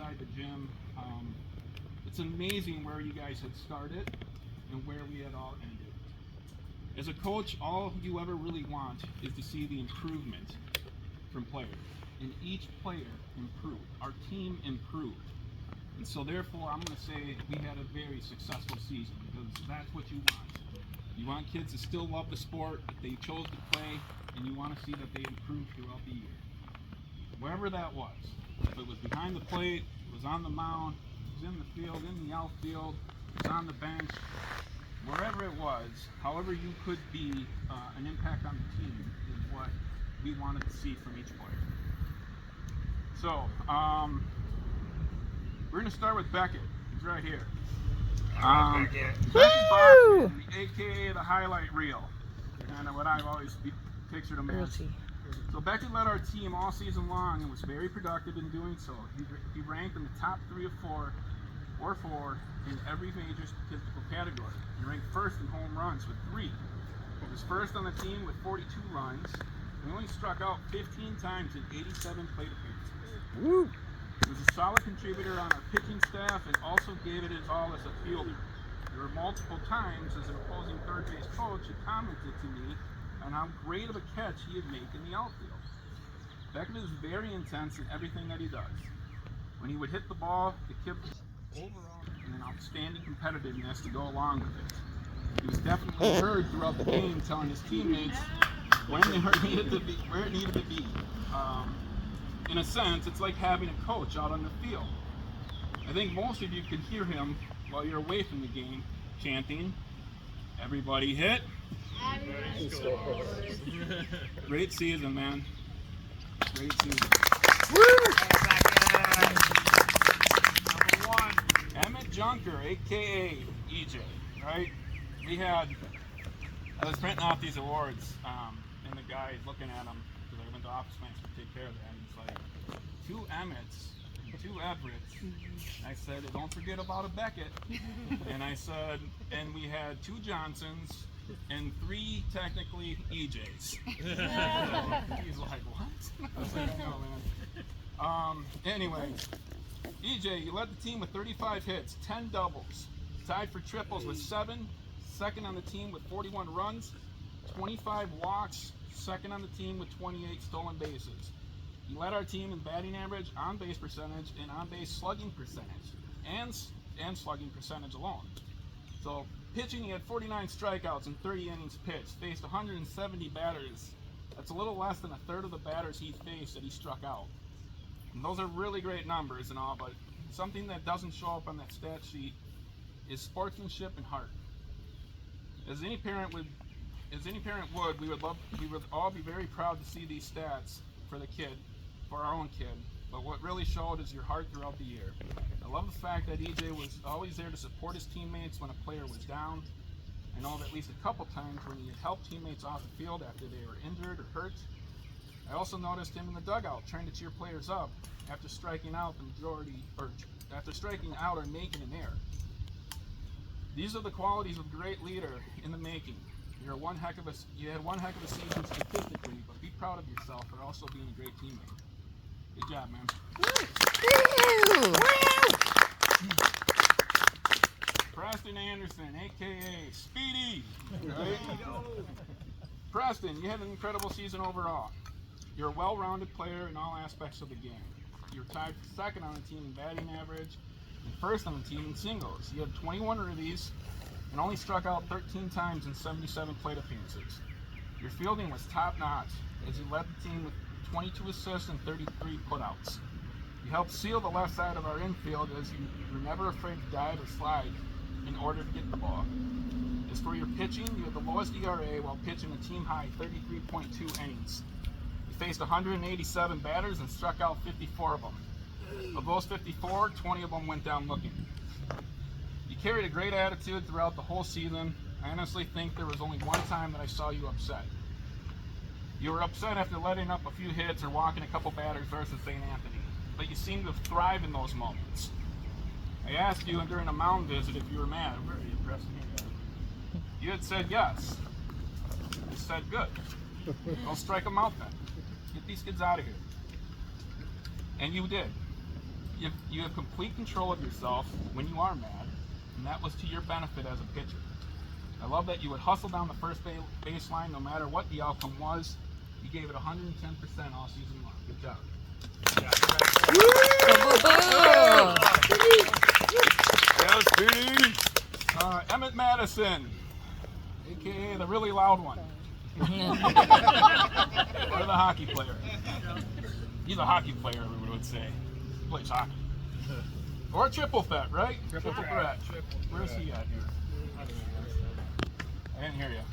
inside the gym. It's amazing where you guys had started and where we had all ended. As a coach, all you ever really want is to see the improvement from players. And each player improved. Our team improved. And so therefore, I'm going to say we had a very successful season because that's what you want. You want kids to still love the sport that they chose to play, and you want to see that they improve throughout the year. Wherever that was. If it was behind the plate, it was on the mound, it was in the field, in the outfield, it was on the bench, wherever it was, however you could be an impact on the team is what we wanted to see from each player. So, we're going to start with Beckett. He's right here. Beckett Bachman, aka the highlight reel. Kind of what I've always pictured him as. So Beckett led our team all season long and was very productive in doing so. He ranked in the top 3 or 4 in every major statistical category. He ranked first in home runs with 3. He was first on the team with 42 runs. He only struck out 15 times in 87 plate appearances. Woo. He was a solid contributor on our pitching staff and also gave it his all as a fielder. There were multiple times as an opposing third base coach who commented to me on how great of a catch he would make in the outfield. Beckett is very intense in everything that he does. When he would hit the ball, the kid was overall and an outstanding competitiveness to go along with it. He was definitely heard throughout the game, telling his teammates when it needed to be, where it needed to be. In a sense, it's like having a coach out on the field. I think most of you could hear him while you're away from the game chanting, "Everybody hit." Everybody scores. Great season, man. Great season. Woo! Number 1, Emmett Junker, aka EJ. Right? I was printing off these awards, and the guy looking at them because I went to Office Max to take care of that. And he's like, 2 Emmets, 2 Everetts. I said, don't forget about a Beckett. And I said, and we had 2 Johnsons and 3 technically EJs. He's like, what? I was like, no, man. Anyway, EJ, you led the team with 35 hits, 10 doubles, tied for triples with 7, second on the team with 41 runs, 25 walks, second on the team with 28 stolen bases. You led our team in batting average, on-base percentage, and on-base slugging percentage, and slugging percentage alone. So, pitching, he had 49 strikeouts in 30 innings pitched, faced 170 batters. That's a little less than a third of the batters he faced that he struck out. And those are really great numbers and all, but something that doesn't show up on that stat sheet is sportsmanship and heart. As any parent would, we would all be very proud to see these stats for the kid, for our own kid. But what really showed is your heart throughout the year. I love the fact that EJ was always there to support his teammates when a player was down. I know of at least a couple times when he had helped teammates off the field after they were injured or hurt. I also noticed him in the dugout trying to cheer players up after striking out or making an error. These are the qualities of a great leader in the making. You had one heck of a season statistically, but be proud of yourself for also being a great teammate. Good job, man. Preston Anderson, aka Speedy. Right? Preston, you had an incredible season overall. You're a well-rounded player in all aspects of the game. You're tied for second on the team in batting average and first on the team in singles. You had 21 ribbies and only struck out 13 times in 77 plate appearances. Your fielding was top-notch as you led the team with 22 assists and 33 putouts. You helped seal the left side of our infield as you were never afraid to dive or slide in order to get the ball. As for your pitching, you had the lowest ERA while pitching a team-high 33.2 innings. You faced 187 batters and struck out 54 of them. Of those 54, 20 of them went down looking. You carried a great attitude throughout the whole season. I honestly think there was only one time that I saw you upset. You were upset after letting up a few hits or walking a couple batters versus St. Anthony, but you seemed to thrive in those moments. I asked you during a mound visit if you were mad. Where are you, Preston? You had said yes. I said, good. Don't strike them out then. Get these kids out of here. And you did. You have complete control of yourself when you are mad, and that was to your benefit as a pitcher. I love that you would hustle down the first baseline no matter what the outcome was. You gave it 110% all season long. Good job. Emmett Madison, aka the really loud one. Or the hockey player. He's a hockey player, everyone would say. He plays hockey. Or a triple threat, right? Triple threat. Where's he at here? I didn't hear you.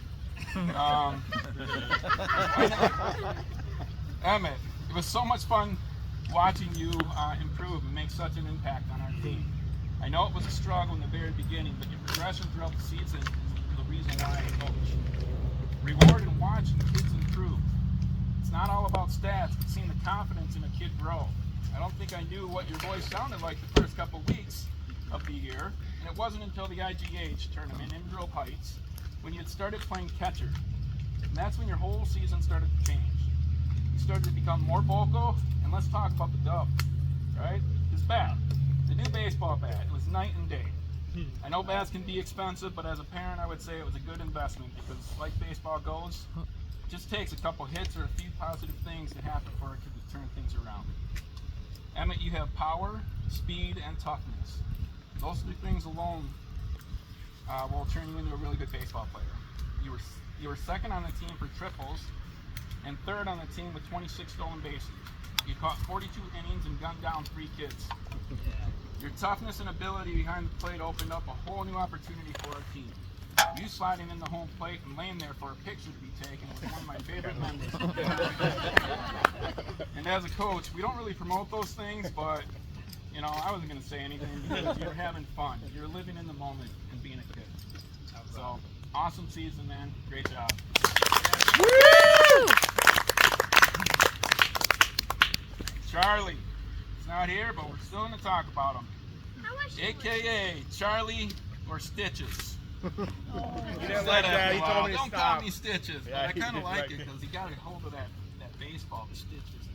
Emmett, it was so much fun watching you improve and make such an impact on our team. I know it was a struggle in the very beginning, but your progression throughout the season is the reason why I coach. Reward in watching kids improve. It's not all about stats, but seeing the confidence in a kid grow. I don't think I knew what your voice sounded like the first couple weeks of the year, and it wasn't until the IGH tournament in Grove Heights when you had started playing catcher. And that's when your whole season started to change. You started to become more vocal, and let's talk about the dub, right? This bat, the new baseball bat, it was night and day. I know bats can be expensive, but as a parent, I would say it was a good investment because, like baseball goes, it just takes a couple hits or a few positive things to happen for it to turn things around. Emmett, you have power, speed, and toughness. Those three things alone will turn you into a really good baseball player. You were second on the team for triples and third on the team with 26 stolen bases. You caught 42 innings and gunned down 3 kids. Your toughness and ability behind the plate opened up a whole new opportunity for our team. You sliding in the home plate and laying there for a picture to be taken was one of my favorite memories. And as a coach, we don't really promote those things, but you know, I wasn't going to say anything because you're having fun. You're living in the moment and being a kid. So, awesome season, man. Great job. Woo! Charlie. He's not here, but we're still going to talk about him. AKA Charlie or Stitches. He didn't like that. He told me to Don't stop. call me Stitches, but I kind of like it because he got a hold of that baseball, the Stitches.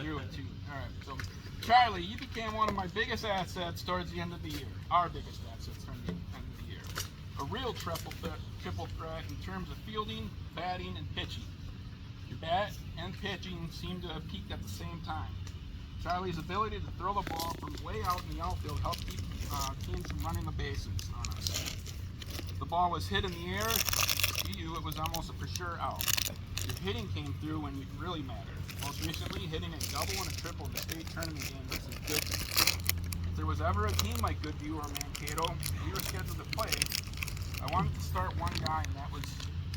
Threw it too. All right, so Charlie, you became one of my biggest assets towards the end of the year. Our biggest assets towards the end of the year. A real triple threat in terms of fielding, batting, and pitching. Your bat and pitching seemed to have peaked at the same time. Charlie's ability to throw the ball from way out in the outfield helped keep teams from running the bases on us. The ball was hit in the air. To you, it was almost a for sure out. Your hitting came through when it really mattered. Most recently, hitting a double and a triple in the state tournament game was a good thing. If there was ever a team like Goodview or Mankato we were scheduled to play, I wanted to start one guy, and that was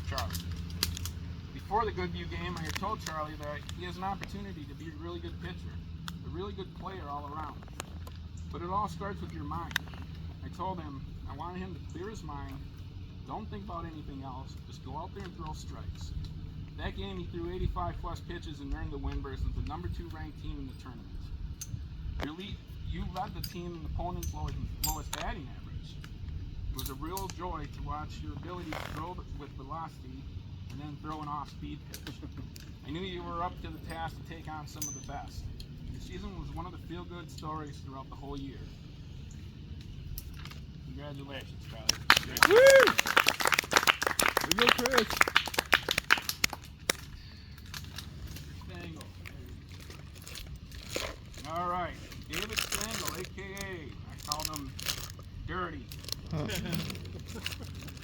Charlie. Before the Goodview game, I had told Charlie that he has an opportunity to be a really good pitcher, a really good player all around. But it all starts with your mind. I told him I wanted him to clear his mind, don't think about anything else, just go out there and throw strikes. That game he threw 85 plus pitches and earned the win versus the number 2 ranked team in the tournament. You led the team in opponent's lowest batting average. It was a real joy to watch your ability to throw with velocity and then throw an off-speed pitch. I knew you were up to the task to take on some of the best. Your season was one of the feel-good stories throughout the whole year. Congratulations, Charlie. Woo! We go, Chris. Stengel. All right, David Stengel, a.k.a. I called him Dirty.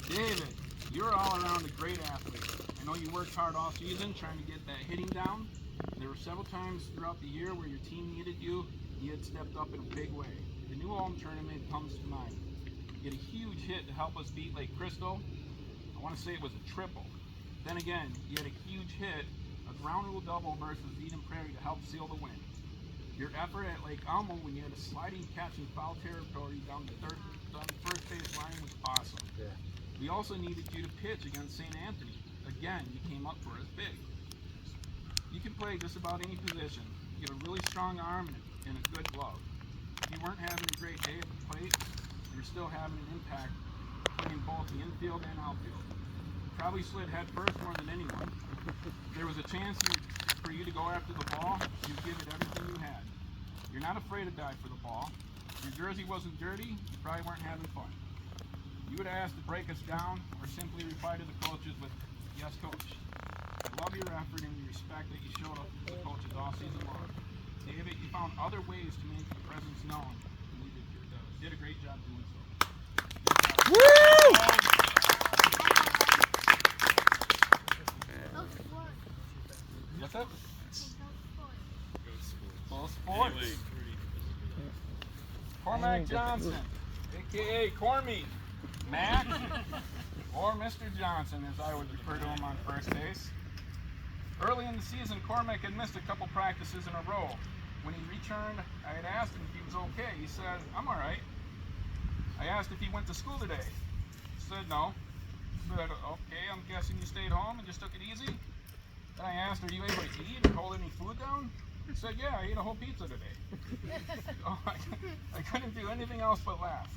David, you're all around a great athlete. I know you worked hard all season trying to get that hitting down. There were several times throughout the year where your team needed you, and you had stepped up in a big way. The New Ulm tournament comes to mind. You had a huge hit to help us beat Lake Crystal. I want to say it was a triple. Then again, you had a huge hit, a ground rule double versus Eden Prairie to help seal the win. Your effort at Lake Elmo when you had a sliding catch in foul territory down the first base line was awesome. Yeah. We also needed you to pitch against St. Anthony. Again, you came up for us big. You can play just about any position. You have a really strong arm and a good glove. If you weren't having a great day at the plate, you're still having an impact playing both the infield and outfield. You probably slid head first more than anyone. If there was a chance for you to go after the ball, you'd give it everything you had. You're not afraid to die for the ball. If your jersey wasn't dirty, you probably weren't having fun. You would ask to break us down or simply reply to the coaches with, "Yes, coach." I love your effort and the respect that you showed up to the coaches all season long. David, you found other ways to make your presence known, and you did a great job doing so. Woo! What's up? Full sports. Cormac Johnson, a.k.a. Cormy, Mac, or Mr. Johnson, as I would refer to him on first base. Early in the season, Cormac had missed a couple practices in a row. When he returned, I had asked him if he was okay. He said, "I'm all right." I asked if he went to school today. He said no. I said, "Okay, I'm guessing you stayed home and just took it easy." Then I asked, "Are you able to eat or hold any food down?" He said, "Yeah, I ate a whole pizza today." Oh, I couldn't do anything else but laugh.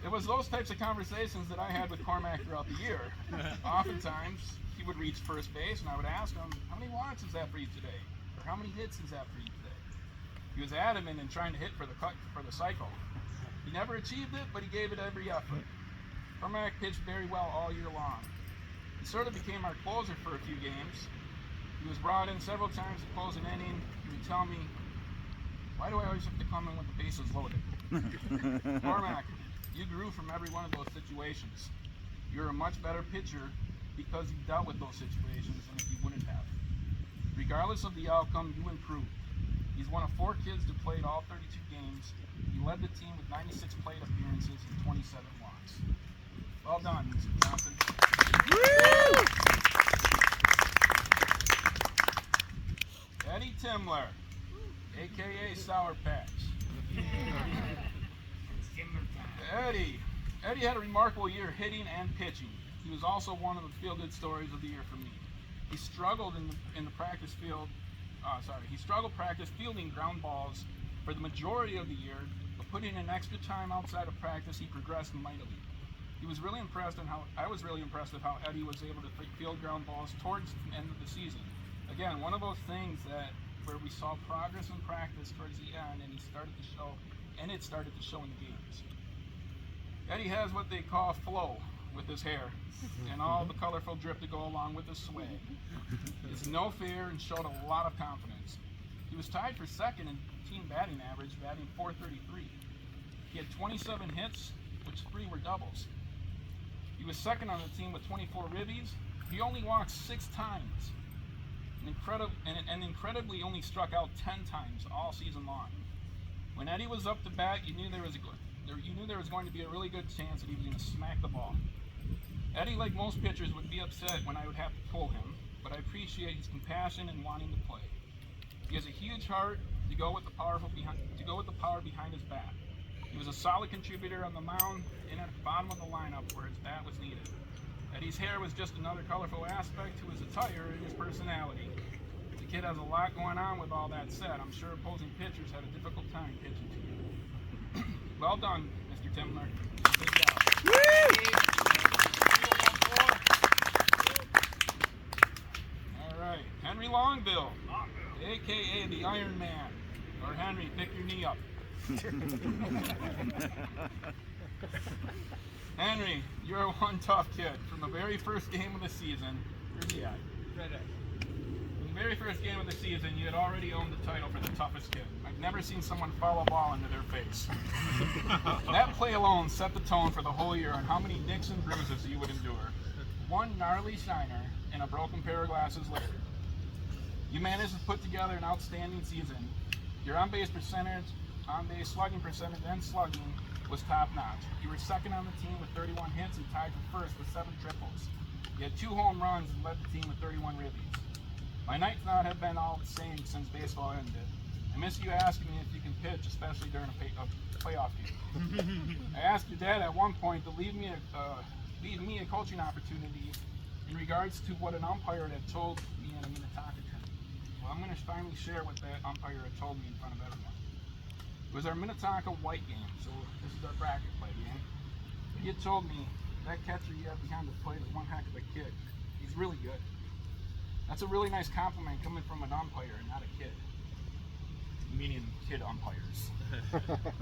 It was those types of conversations that I had with Cormac throughout the year. Oftentimes, he would reach first base, and I would ask him, "How many walks is that for you today?" Or "How many hits is that for you today?" He was adamant in trying to hit for the cycle. He never achieved it, but he gave it every effort. Cormac pitched very well all year long. He sort of became our closer for a few games. He was brought in several times to close an inning. He would tell me, "Why do I always have to come in with the bases loaded?" Cormac, you grew from every one of those situations. You're a much better pitcher because you dealt with those situations than if you wouldn't have. Regardless of the outcome, you improved. He's one of 4 kids to play all 32 games. He led the team with 96 plate appearances and 27 walks. Well done, Mr. Johnson. Woo! Eddie Timler, a.k.a. Sour Patch. Eddie had a remarkable year hitting and pitching. He was also one of the feel-good stories of the year for me. He struggled in the practice field. He struggled practice fielding ground balls for the majority of the year, but putting in extra time outside of practice, he progressed mightily. I was really impressed with how Eddie was able to field ground balls towards the end of the season. Again, one of those things where we saw progress in practice towards the end, and it started to show in the games. Eddie has what they call flow with his hair, and all the colorful drip to go along with his swag. It's no fear and showed a lot of confidence. He was tied for second in team batting average, batting .433. He had 27 hits, which 3 were doubles. He was second on the team with 24 ribbies. He only walked 6 times, and incredibly only struck out 10 times all season long. When Eddie was up to bat, you knew there was going to be a really good chance that he was going to smack the ball. Eddie, like most pitchers, would be upset when I would have to pull him, but I appreciate his compassion and wanting to play. He has a huge heart to go with the power behind his bat. He was a solid contributor on the mound and at the bottom of the lineup where his bat was needed. Eddie's hair was just another colorful aspect to his attire and his personality. The kid has a lot going on. With all that said, I'm sure opposing pitchers had a difficult time pitching to you. Well done, Mr. Timler. Good job. All right, Henry Longbill, a.k.a. the Iron Man. Or Henry, pick your knee up. Henry, you're one tough kid. From the very first game of the season, where's he at? Right there. From the very first game of the season, you had already owned the title for the toughest kid. I've never seen someone foul a ball into their face. That play alone set the tone for the whole year on how many nicks and bruises you would endure. One gnarly shiner and a broken pair of glasses later. You managed to put together an outstanding season. Your on-base slugging percentage, and slugging was top-notch. You were second on the team with 31 hits and tied for first with 7 triples. You had 2 home runs and led the team with 31 ribbies. My nights not have been all the same since baseball ended. I miss you asking me if you can pitch, especially during a playoff game. I asked your dad at one point to leave me a coaching opportunity in regards to what an umpire had told me in a Minnetonka tournament. Well, I'm going to finally share what that umpire had told me in front of everyone. It was our Minnetonka White game, so this is our bracket play game. He had told me, "That catcher you have behind the plate is one heck of a kid. He's really good." That's a really nice compliment coming from an umpire and not a kid. meaning kid umpires.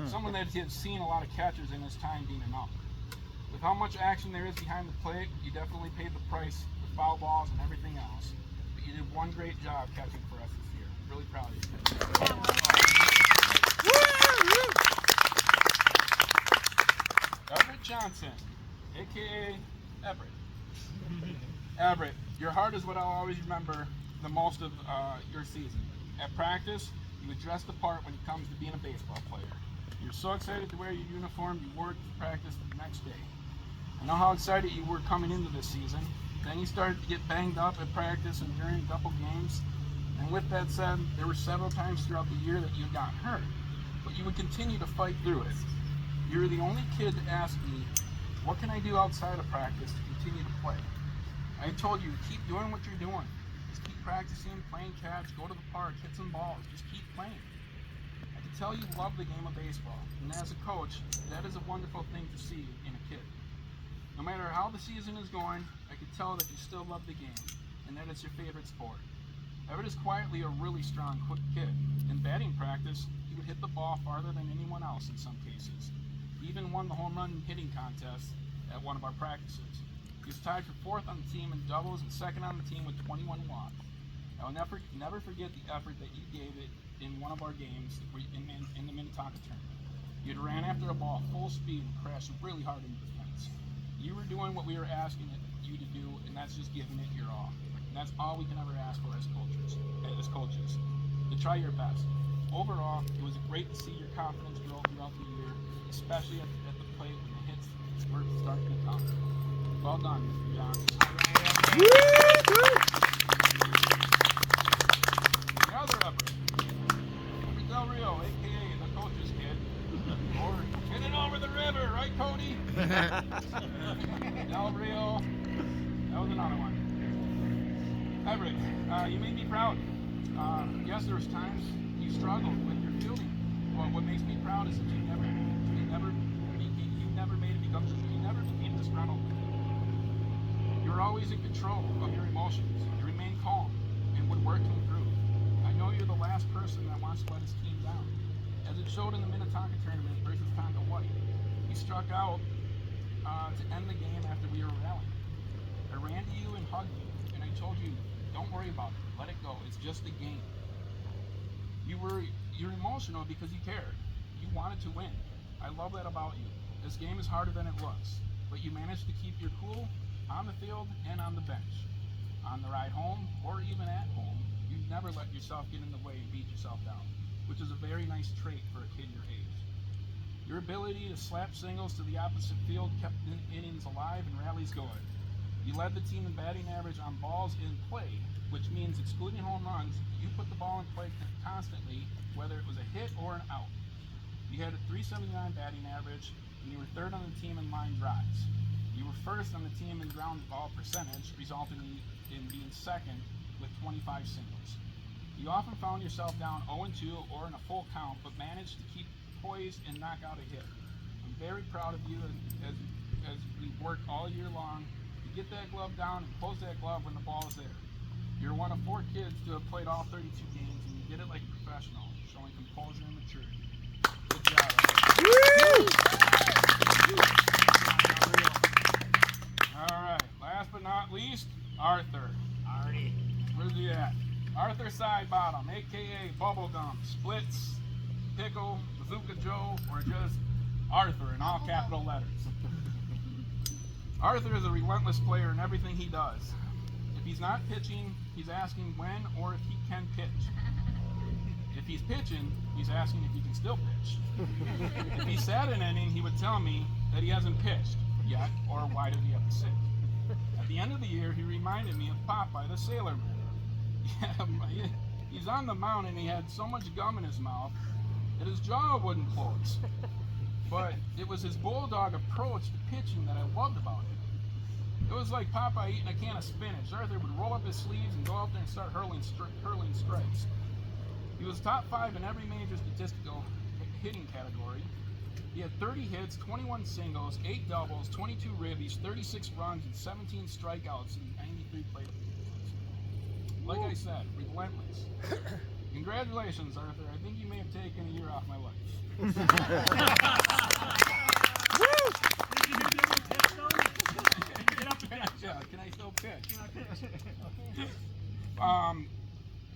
Someone that has seen a lot of catchers in his time being an ump. With how much action there is behind the plate, you definitely paid the price with foul balls and everything else. But you did one great job catching for us this year. Really proud of you. Everett Johnson, aka Everett. Everett, your heart is what I'll always remember the most of your season. At practice, you would dress the part when it comes to being a baseball player. You're so excited to wear your uniform, you wore it to practice the next day. I know how excited you were coming into this season. Then you started to get banged up at practice and during a couple games. And with that said, there were several times throughout the year that you got hurt. But you would continue to fight through it. You were the only kid to ask me, what can I do outside of practice to continue to play? I told you, keep doing what you're doing. Just keep practicing, playing catch, go to the park, hit some balls, just keep playing. I can tell you love the game of baseball, and as a coach, that is a wonderful thing to see in a kid. No matter how the season is going, I can tell that you still love the game, and that it's your favorite sport. Everett is quietly a really strong, quick kid. In batting practice, he would hit the ball farther than anyone else in some cases. He even won the home run hitting contest at one of our practices. He was tied for 4th on the team in doubles and 2nd on the team with 21 walks. I will never forget the effort that you gave it in one of our games in the Minnetonka tournament. You had ran after a ball full speed and crashed really hard into the fence. You were doing what we were asking you to do, and that's just giving it your all. And that's all we can ever ask for as coaches, to try your best. Overall, it was great to see your confidence grow throughout the year, especially at the plate when the hits were starting to come. Well done, Mr. Johnson. The other Everett, Del Rio, a.k.a. the coach's kid. Or getting over the river, right, Cody? Del Rio, that was another one. Everett, you made me proud. Yes, there was times you struggled with your fielding. But what makes me proud is that you never became disgruntled. You were always in control of your emotions. You remained calm and would work to improve. I know you're the last person that wants to let his team down. As it showed in the Minnetonka tournament versus Tonka White, you struck out to end the game after we were rallying. I ran to you and hugged you, and I told you, don't worry about it. Let it go. It's just a game. You're emotional because you cared. You wanted to win. I love that about you. This game is harder than it looks, but you managed to keep your cool on the field and on the bench. On the ride home, or even at home, you never let yourself get in the way and beat yourself down, which is a very nice trait for a kid your age. Your ability to slap singles to the opposite field kept innings alive and rallies going. You led the team in batting average on balls in play, which means excluding home runs, you put the ball in play constantly, whether it was a hit or an out. You had a .379 batting average, and you were 3rd on the team in line drives. You were 1st on the team in ground ball percentage, resulting in being 2nd with 25 singles. You often found yourself down 0-2 or in a full count, but managed to keep poised and knock out a hit. I'm very proud of you as we worked all year long to get that glove down and close that glove when the ball is there. You're one of 4 kids to have played all 32 games, and you did it like a professional, showing composure and maturity. Good job. All right, last but not least, Arthur. Artie. Where's he at? Arthur Sidebottom, a.k.a. Bubblegum, Splits, Pickle, Bazooka Joe, or just Arthur in all capital letters. Arthur is a relentless player in everything he does. If he's not pitching, he's asking when or if he can pitch. If he's pitching, he's asking if he can still pitch. If he sat an inning, he would tell me that he hasn't pitched yet, or why did he have to sit? At the end of the year, he reminded me of Popeye the Sailor Man. Yeah, he's on the mound and he had so much gum in his mouth that his jaw wouldn't close. But it was his bulldog approach to pitching that I loved about him. It was like Popeye eating a can of spinach. Arthur would roll up his sleeves and go out there and start hurling strikes. He was top 5 in every major statistical hitting category. He had 30 hits, 21 singles, 8 doubles, 22 ribbies, 36 runs, and 17 strikeouts in 93 plate appearances. Like I said, relentless. Congratulations, Arthur. I think you may have taken taking a year off my life. Can I still pitch?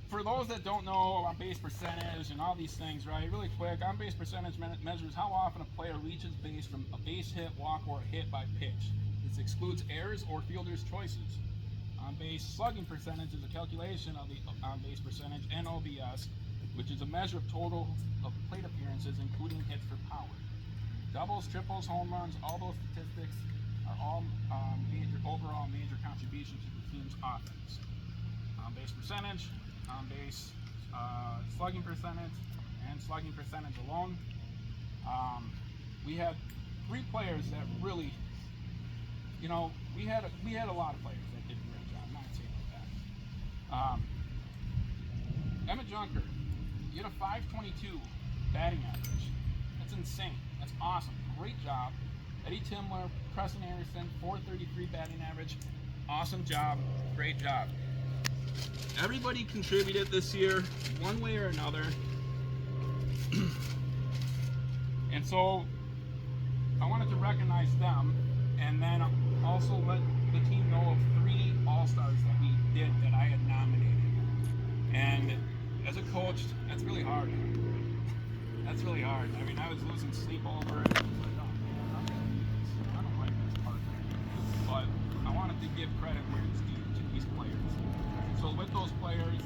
For those that don't know on base percentage and all these things, right? Really quick, on base percentage measures how often a player reaches base from a base hit, walk, or hit by pitch. This excludes errors or fielders' choices. On base slugging percentage is a calculation of the on base percentage and OBS, which is a measure of total of plate appearances, including hits for power. Doubles, triples, home runs, all those statistics are all overall major contributions to the team's offense. On base percentage, on base slugging percentage, and slugging percentage alone. We had 3 players that really, you know, we had a lot of players that did a great job. I'm not saying that. Emmett Junker, you had a 522 batting average. That's insane. That's awesome. Great job. Eddie Timler, Preston Anderson, 433 batting average. Awesome job. Great job. Everybody contributed this year, one way or another. And so I wanted to recognize them and then also let the team know of 3 All-Stars that we did that I had nominated. And as a coach, that's really hard. That's really hard. I mean, I was losing sleep over it. I was like, oh man, I don't like this part. But I wanted to give credit where it's due to these players. So with those players,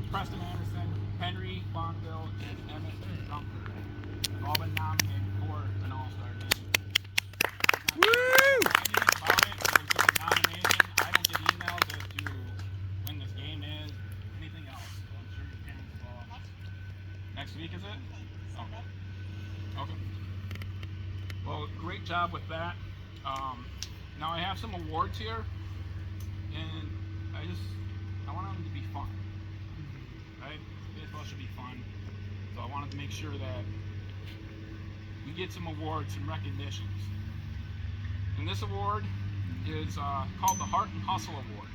Preston Anderson, Henry Longville, and Emmett Junker have all been nominated for an All-Star game. Woo! Anything about it, it was just a nomination. I don't get emails as to when this game is, anything else. So I'm sure your parents will. Next week, is it? Okay. Okay. Well, great job with that. Now I have some awards here, and I want them to be fun, right? Baseball should be fun, so I wanted to make sure that we get some awards and recognitions. And this award is called the Heart and Hustle Award,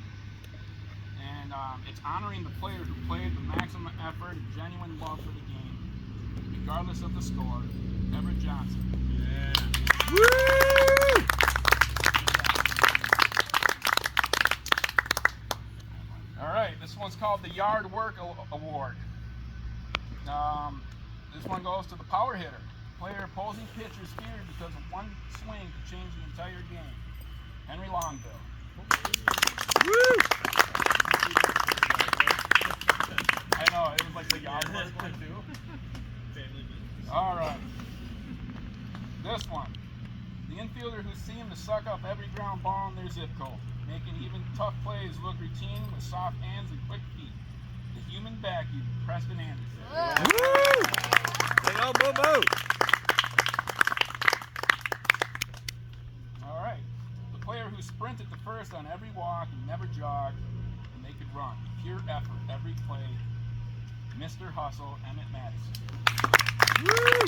and it's honoring the player who played the maximum effort and genuine love for the game, regardless of the score. Everett Johnson. Yeah. Woo! All right, this one's called the Yard Work Award. This one goes to the power hitter. Player opposing pitchers feared because of one swing could change the entire game. Henry Longville. Woo! I know, it was like the Yard Work one too. All right. This one. The infielder who seemed to suck up every ground ball in their zip code, making even tough plays look routine with soft hands and quick feet. The human vacuum, Preston Anderson. Woo! Say oh, boo boo. All right. The player who sprinted to first on every walk and never jogged, and they could run. Pure effort every play. Mr. Hustle, Emmett Madison. Woo!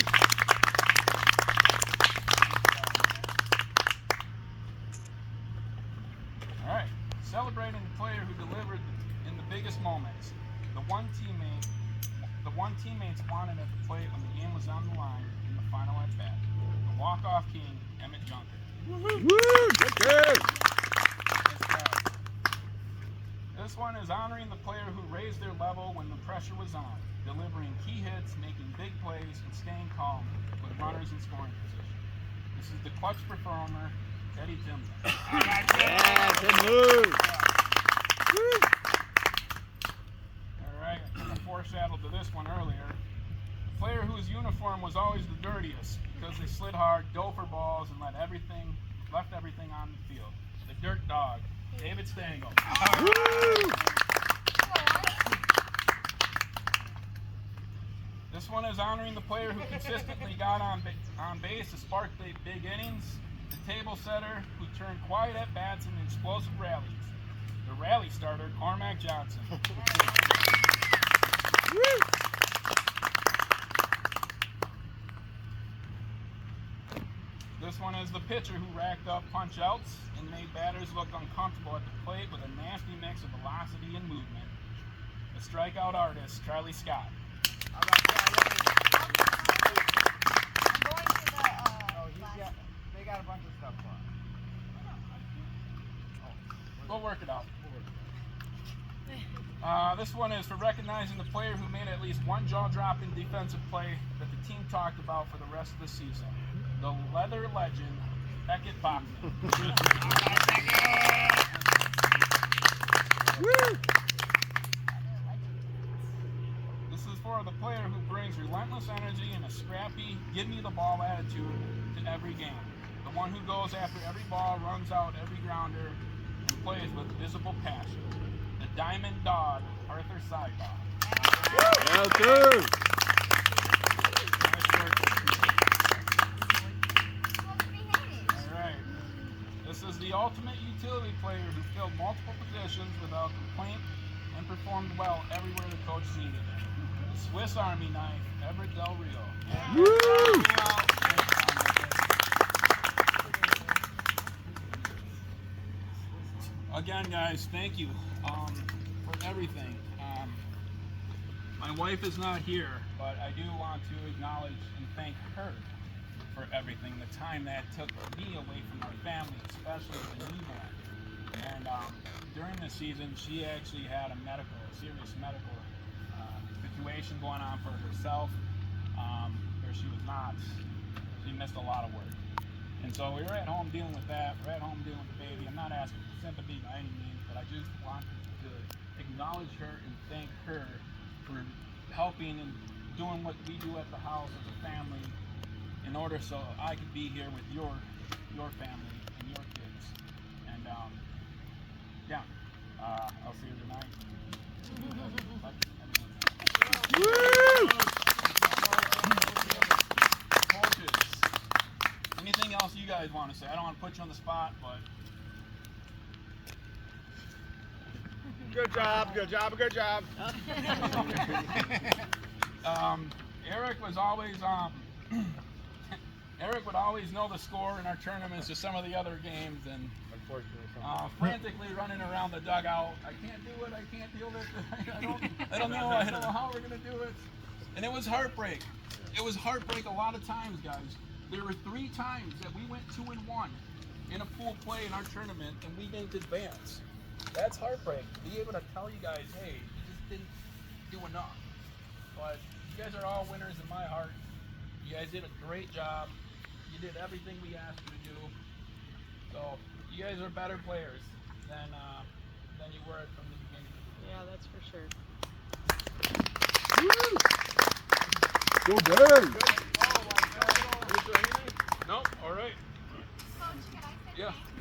All right. Celebrating the player who delivered in the biggest moments. The one teammates wanted at the plate when the game was on the line in the final at bat. The walk-off king, Emmett Junker. Woo! Good. This one is honoring the player who raised their level when the pressure was on, delivering key hits, making big plays, and staying calm with runners in scoring position. This is the clutch performer, Eddie Timler. Yeah, good move. Woo! All right, I kind of foreshadowed to this one earlier. The player whose uniform was always the dirtiest because they slid hard, dove for balls, and left everything on the field. The Dirt Dog, David Stengel. Woo! This one is honoring the player who consistently got on base to spark the big innings. The table setter who turned quiet at bats and explosive rallies. The rally starter, Cormac Johnson. Woo! This one is the pitcher who racked up punch-outs and made batters look uncomfortable at the plate with a nasty mix of velocity and movement. The strikeout artist, Charlie Scott. How about This one is for recognizing the player who made at least one jaw-dropping defensive play that the team talked about for the rest of the season. The leather legend, Beckett Bachman. Woo! This is for the player who brings relentless energy and a scrappy, give-me-the-ball attitude to every game. The one who goes after every ball, runs out every grounder, and plays with visible passion. The Diamond Dog, Arthur Seidbach. Well, dude. Alright. This is the ultimate utility player who filled multiple positions without complaint and performed well everywhere the coach needed him. The Swiss Army knife, Everett Del Rio. Woo! Again, guys, thank you for everything. My wife is not here, but I do want to acknowledge and thank her for everything. The time that took me away from my family, especially the newborn. And during the season, she actually had a serious medical situation going on for herself, where she missed a lot of work. And so we were at home dealing with that. We're at home dealing with the baby. I'm not asking for sympathy by any means, but I just want to acknowledge her and thank her for helping and doing what we do at the house as a family in order so I could be here with your family and your kids. And I'll see you tonight. Woo! Coaches, anything else you guys want to say? I don't want to put you on the spot, but Good job, good job, good job. Eric was always Eric would always know the score in our tournaments to some of the other games, and frantically running around the dugout. I can't do it. I can't deal with it. I don't know how we're gonna do it. And it was heartbreak. It was heartbreak a lot of times, guys. There were 3 times that we went 2-1 in a pool play in our tournament, and we didn't advance. That's heartbreak. Be able to tell you guys, hey, you just didn't do enough. But you guys are all winners in my heart. You guys did a great job. You did everything we asked you to do. So you guys are better players than you were from the beginning. Yeah, that's for sure. Woo! Go Bears! Nope. All right. Coach, can I say Yeah. thanks?